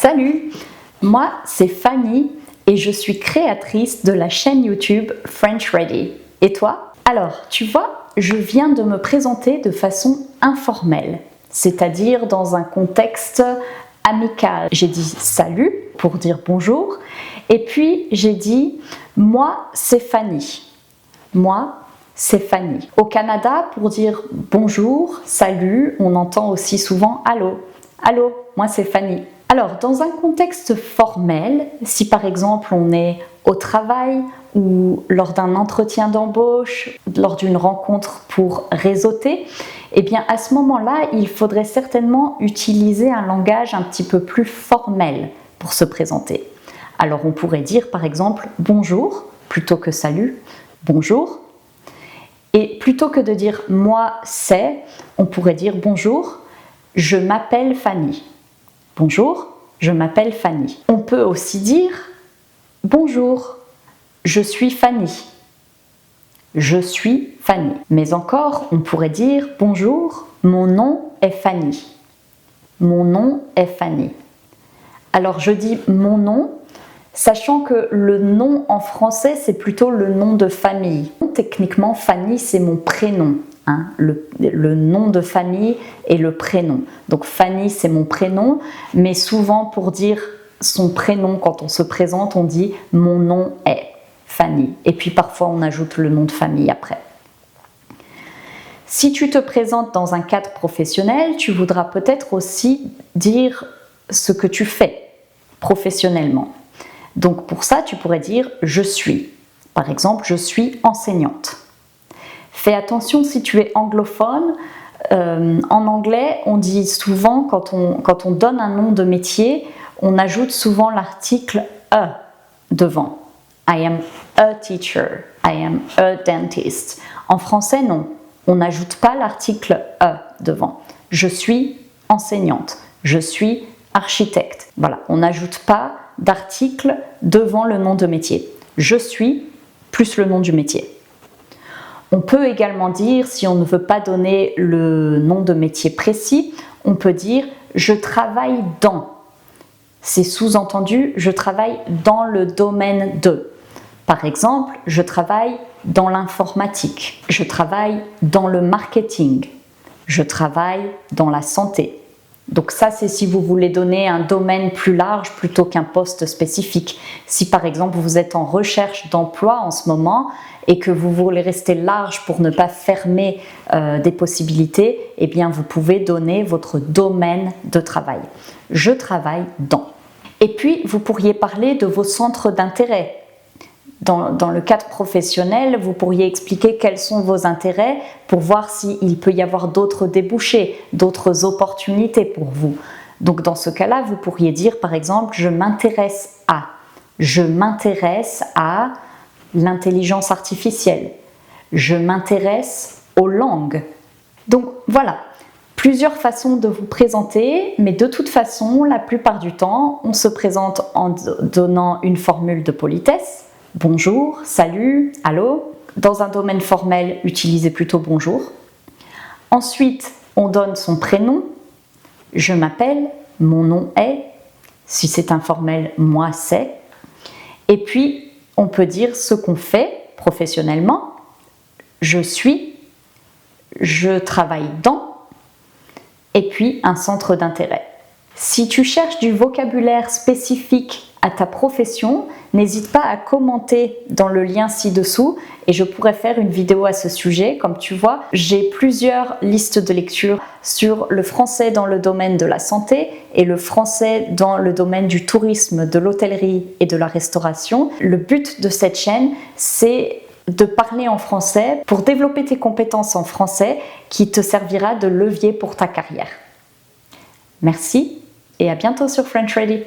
Salut, moi c'est Fanny et je suis créatrice de la chaîne YouTube French Ready. Et toi? Alors, tu vois, je viens de me présenter de façon informelle, c'est-à-dire dans un contexte amical. J'ai dit salut pour dire bonjour et puis j'ai dit moi c'est Fanny. Moi c'est Fanny. Au Canada, pour dire bonjour, salut, on entend aussi souvent allô. Allô, moi c'est Fanny. Alors, dans un contexte formel, si par exemple on est au travail ou lors d'un entretien d'embauche, lors d'une rencontre pour réseauter, eh bien à ce moment-là, il faudrait certainement utiliser un langage un petit peu plus formel pour se présenter. Alors on pourrait dire par exemple bonjour plutôt que salut, bonjour. Et plutôt que de dire moi c'est, on pourrait dire bonjour, je m'appelle Fanny. Bonjour, je m'appelle Fanny. On peut aussi dire bonjour, je suis Fanny. Je suis Fanny. Mais encore, on pourrait dire bonjour, mon nom est Fanny. Mon nom est Fanny. Alors je dis mon nom, sachant que le nom en français c'est plutôt le nom de famille. Techniquement, Fanny c'est mon prénom. Hein, le nom de famille et le prénom. Donc Fanny c'est mon prénom, mais souvent pour dire son prénom quand on se présente, on dit mon nom est Fanny. Et puis parfois on ajoute le nom de famille après. Si tu te présentes dans un cadre professionnel, tu voudras peut-être aussi dire ce que tu fais professionnellement. Donc pour ça, tu pourrais dire je suis. Par exemple, je suis enseignante. Fais attention si tu es anglophone. En anglais, on dit souvent, quand on donne un nom de métier, on ajoute souvent l'article a devant. I am a teacher, I am a dentist. En français, non. On n'ajoute pas l'article a devant. Je suis enseignante, je suis architecte. Voilà, on n'ajoute pas d'article devant le nom de métier. Je suis plus le nom du métier. On peut également dire, si on ne veut pas donner le nom de métier précis, on peut dire « je travaille dans ». C'est sous-entendu « je travaille dans le domaine de ». Par exemple, je travaille dans l'informatique, je travaille dans le marketing, je travaille dans la santé. Donc ça, c'est si vous voulez donner un domaine plus large plutôt qu'un poste spécifique. Si par exemple, vous êtes en recherche d'emploi en ce moment et que vous voulez rester large pour ne pas fermer des possibilités, eh bien vous pouvez donner votre domaine de travail. Je travaille dans. Et puis, vous pourriez parler de vos centres d'intérêt. Dans le cadre professionnel, vous pourriez expliquer quels sont vos intérêts pour voir s'il peut y avoir d'autres débouchés, d'autres opportunités pour vous. Donc dans ce cas-là, vous pourriez dire par exemple « je m'intéresse à ». Je m'intéresse à l'intelligence artificielle. Je m'intéresse aux langues. Donc voilà, plusieurs façons de vous présenter, mais de toute façon, la plupart du temps, on se présente en donnant une formule de politesse. Bonjour, salut, allô. Dans un domaine formel, utilisez plutôt bonjour. Ensuite, on donne son prénom. Je m'appelle, mon nom est. Si c'est informel, moi c'est. Et puis, on peut dire ce qu'on fait professionnellement. Je suis, je travaille dans, et puis un centre d'intérêt. Si tu cherches du vocabulaire spécifique à ta profession, n'hésite pas à commenter dans le lien ci-dessous et je pourrais faire une vidéo à ce sujet. Comme tu vois, j'ai plusieurs listes de lecture sur le français dans le domaine de la santé et le français dans le domaine du tourisme, de l'hôtellerie et de la restauration. Le but de cette chaîne, c'est de parler en français pour développer tes compétences en français qui te servira de levier pour ta carrière. Merci et à bientôt sur French Ready.